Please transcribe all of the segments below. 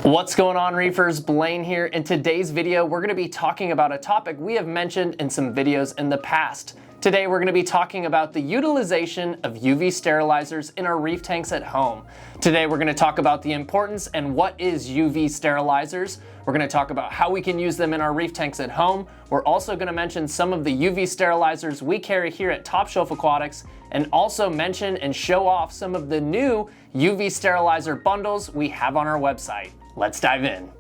What's going on, reefers? Blaine here. In today's video, we're going to be talking about a topic we have mentioned in some videos in the past. Today, we're going to be talking about the utilization of UV sterilizers in our reef tanks at home. Today, we're going to talk about the importance and what is UV sterilizers. We're going to talk about how we can use them in our reef tanks at home. We're also going to mention some of the UV sterilizers we carry here at Top Shelf Aquatics, and also mention and show off some of the new UV sterilizer bundles we have on our website. Let's dive in.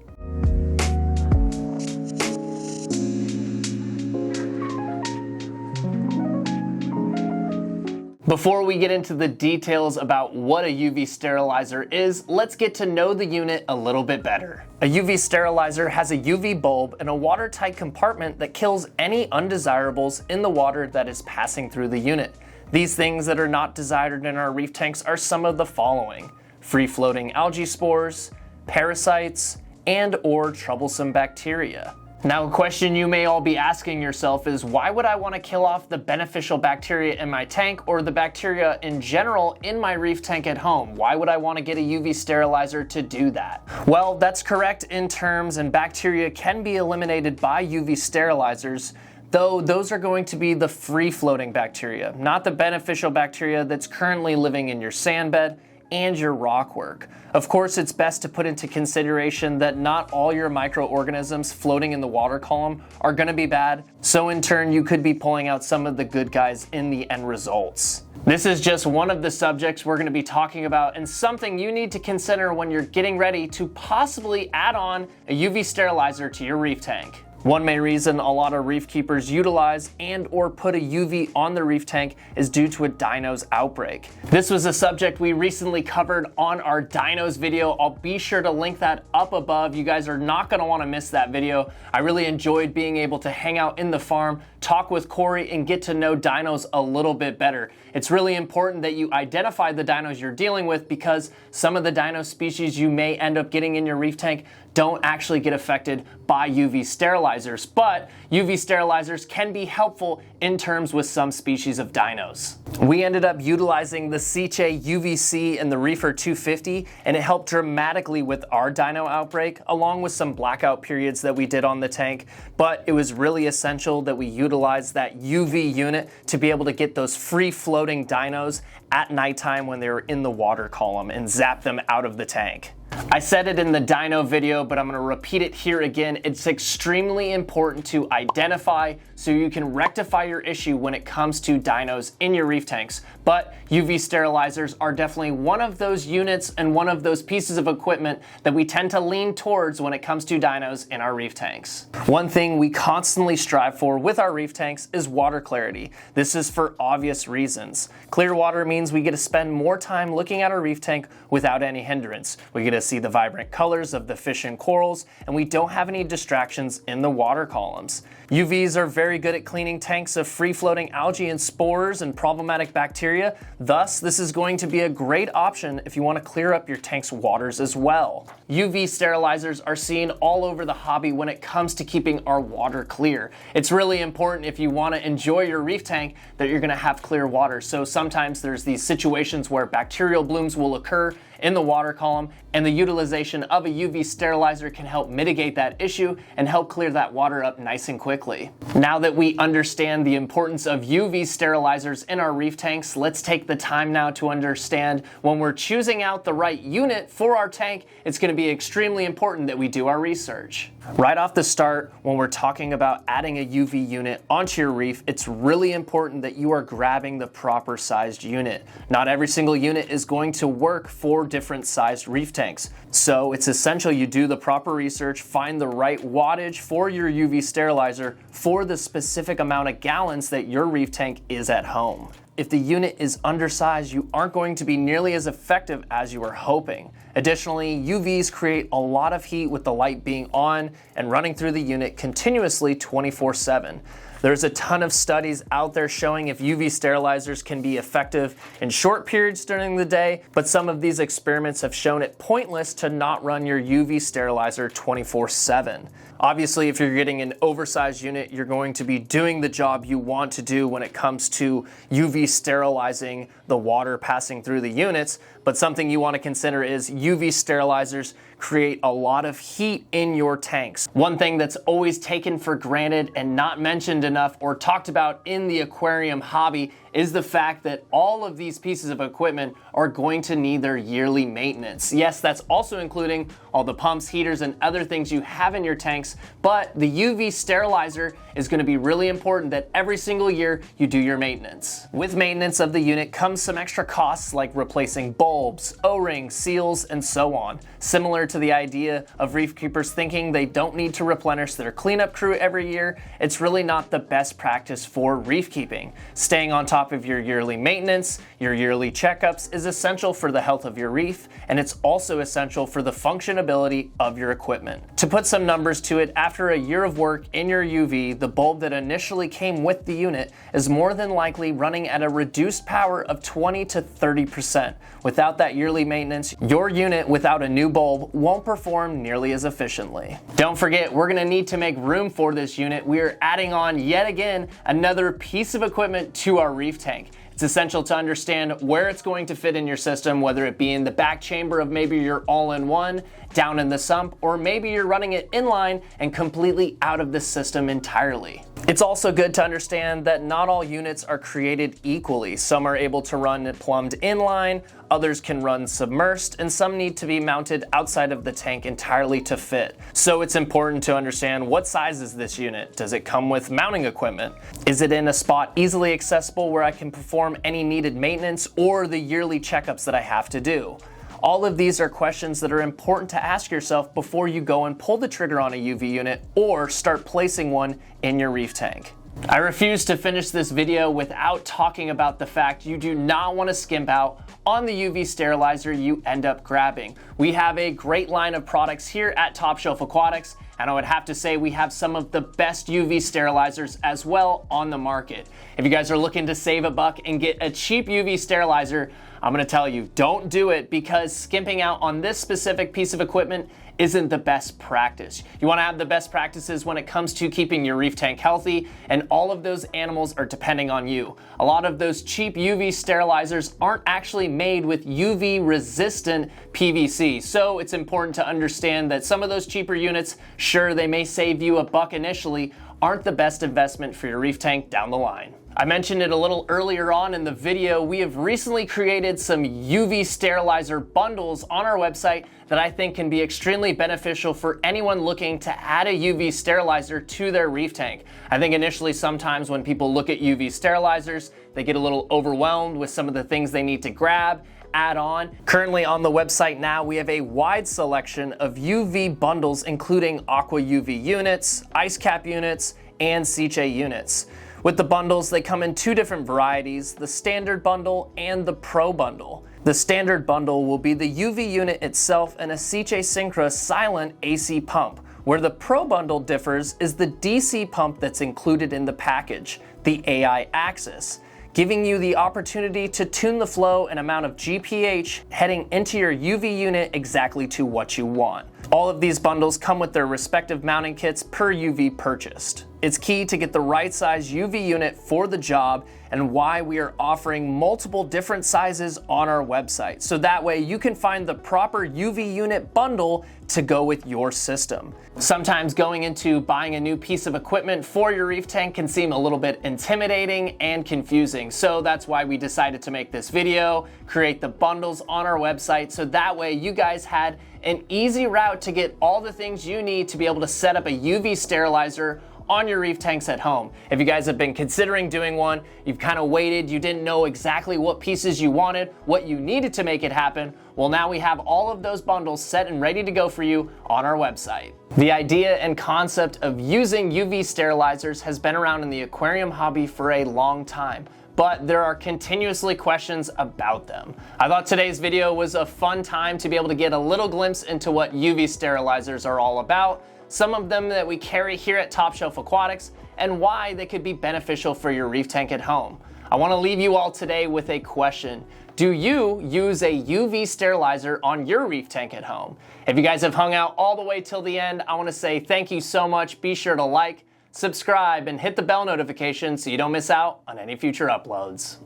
Before we get into the details about what a UV sterilizer is, let's get to know the unit a little bit better. A UV sterilizer has a UV bulb and a watertight compartment that kills any undesirables in the water that is passing through the unit. These things that are not desired in our reef tanks are some of the following: free-floating algae spores, parasites, and or troublesome bacteria. Now, a question you may all be asking yourself is, why would I want to kill off the beneficial bacteria in my tank or the bacteria in general in my reef tank at home? Why would I want to get a UV sterilizer to do that? Well, that's correct in terms, and bacteria can be eliminated by UV sterilizers, though those are going to be the free-floating bacteria, not the beneficial bacteria that's currently living in your sand bed and your rockwork. Of course, it's best to put into consideration that not all your microorganisms floating in the water column are going to be bad, so in turn you could be pulling out some of the good guys in the end results. This is just one of the subjects we're going to be talking about, and something you need to consider when you're getting ready to possibly add on a UV sterilizer to your reef tank. One main reason a lot of reef keepers utilize and or put a UV on the reef tank is due to a dino's outbreak. This was a subject we recently covered on our dinos video. I'll be sure to link that up above. You guys are not going to want to miss that video. I really enjoyed being able to hang out in the farm, talk with Corey, and get to know dinos a little bit better. It's really important that you identify the dinos you're dealing with, because some of the dino species you may end up getting in your reef tank don't actually get affected by UV sterilizers, but UV sterilizers can be helpful in terms with some species of dinos. We ended up utilizing the Seche UVC in the Reefer 250, and it helped dramatically with our dino outbreak, along with some blackout periods that we did on the tank, but it was really essential that we utilize that UV unit to be able to get those free-floating dinos at nighttime when they were in the water column and zap them out of the tank. I said it in the dino video, but I'm going to repeat it here again. It's extremely important to identify so you can rectify your issue when it comes to dinos in your reef tanks. But UV sterilizers are definitely one of those units and one of those pieces of equipment that we tend to lean towards when it comes to dinos in our reef tanks. One thing we constantly strive for with our reef tanks is water clarity. This is for obvious reasons. Clear water means we get to spend more time looking at our reef tank without any hindrance. We get to see the vibrant colors of the fish and corals, and we don't have any distractions in the water columns. UVs are very good at cleaning tanks of free-floating algae and spores and problematic bacteria. Thus, this is going to be a great option if you want to clear up your tank's waters as well. UV sterilizers are seen all over the hobby when it comes to keeping our water clear. It's really important if you want to enjoy your reef tank that you're going to have clear water. So sometimes there's these situations where bacterial blooms will occur in the water column, and the utilization of a UV sterilizer can help mitigate that issue and help clear that water up nice and quickly. Now that we understand the importance of UV sterilizers in our reef tanks, let's take the time now to understand when we're choosing out the right unit for our tank, it's going to be extremely important that we do our research. Right off the start, when we're talking about adding a UV unit onto your reef, it's really important that you are grabbing the proper sized unit. Not every single unit is going to work for different sized reef tanks. So it's essential you do the proper research, find the right wattage for your UV sterilizer for the specific amount of gallons that your reef tank is at home. If the unit is undersized, you aren't going to be nearly as effective as you were hoping. Additionally, UVs create a lot of heat with the light being on and running through the unit continuously 24/7. There's a ton of studies out there showing if UV sterilizers can be effective in short periods during the day, but some of these experiments have shown it pointless to not run your UV sterilizer 24/7. Obviously, if you're getting an oversized unit, you're going to be doing the job you want to do when it comes to UV sterilizing the water passing through the units, but something you want to consider is UV sterilizers create a lot of heat in your tanks. One thing that's always taken for granted and not mentioned enough or talked about in the aquarium hobby is the fact that all of these pieces of equipment are going to need their yearly maintenance. Yes, that's also including all the pumps, heaters, and other things you have in your tanks, but the UV sterilizer is going to be really important that every single year you do your maintenance. With maintenance of the unit comes some extra costs like replacing bulbs, O-rings, seals, and so on. Similar to the idea of reef keepers thinking they don't need to replenish their cleanup crew every year, it's really not the best practice for reef keeping. Staying on top of your yearly maintenance, your yearly checkups is essential for the health of your reef, and it's also essential for the functionability of your equipment. To put some numbers to it, after a year of work in your UV, the bulb that initially came with the unit is more than likely running at a reduced power of 20 to 30%. Without that yearly maintenance, your unit without a new bulb won't perform nearly as efficiently. Don't forget, we're gonna need to make room for this unit. We are adding on yet again another piece of equipment to our reef tank. It's essential to understand where it's going to fit in your system, whether it be in the back chamber of maybe your all-in-one, down in the sump, or maybe you're running it inline and completely out of the system entirely. It's also good to understand that not all units are created equally. Some are able to run plumbed inline, others can run submersed, and some need to be mounted outside of the tank entirely to fit. So it's important to understand, what size is this unit? Does it come with mounting equipment? Is it in a spot easily accessible where I can perform any needed maintenance or the yearly checkups that I have to do? All of these are questions that are important to ask yourself before you go and pull the trigger on a UV unit or start placing one in your reef tank. I refuse to finish this video without talking about the fact you do not want to skimp out on the UV sterilizer you end up grabbing. We have a great line of products here at Top Shelf Aquatics, and I would have to say we have some of the best UV sterilizers as well on the market. If you guys are looking to save a buck and get a cheap UV sterilizer, I'm gonna tell you, don't do it, because skimping out on this specific piece of equipment isn't the best practice. You wanna have the best practices when it comes to keeping your reef tank healthy, and all of those animals are depending on you. A lot of those cheap UV sterilizers aren't actually made with UV resistant PVC, so it's important to understand that some of those cheaper units, sure, they may save you a buck initially, aren't the best investment for your reef tank down the line. I mentioned it a little earlier on in the video, we have recently created some UV sterilizer bundles on our website that I think can be extremely beneficial for anyone looking to add a UV sterilizer to their reef tank. I think initially sometimes when people look at UV sterilizers, they get a little overwhelmed with some of the things they need to grab, add on. Currently on the website now, we have a wide selection of UV bundles, including aqua UV units, ice cap units, and Ceche units. With the bundles, they come in two different varieties, the standard bundle and the pro bundle. The standard bundle will be the UV unit itself and a Ceche Synchra silent AC pump. Where the pro bundle differs is the DC pump that's included in the package, the AI Axis, giving you the opportunity to tune the flow and amount of GPH heading into your UV unit exactly to what you want. All of these bundles come with their respective mounting kits per UV purchased. It's key to get the right size UV unit for the job, and why we are offering multiple different sizes on our website. So that way you can find the proper UV unit bundle to go with your system. Sometimes going into buying a new piece of equipment for your reef tank can seem a little bit intimidating and confusing. So that's why we decided to make this video, create the bundles on our website, so that way you guys had an easy route to get all the things you need to be able to set up a UV sterilizer on your reef tanks at home. If you guys have been considering doing one, you've kind of waited, you didn't know exactly what pieces you wanted, what you needed to make it happen, well, now we have all of those bundles set and ready to go for you on our website. The idea and concept of using UV sterilizers has been around in the aquarium hobby for a long time, but there are continuously questions about them. I thought today's video was a fun time to be able to get a little glimpse into what UV sterilizers are all about, some of them that we carry here at Top Shelf Aquatics, and why they could be beneficial for your reef tank at home. I want to leave you all today with a question. Do you use a UV sterilizer on your reef tank at home? If you guys have hung out all the way till the end, I want to say thank you so much. Be sure to like, subscribe, and hit the bell notification so you don't miss out on any future uploads.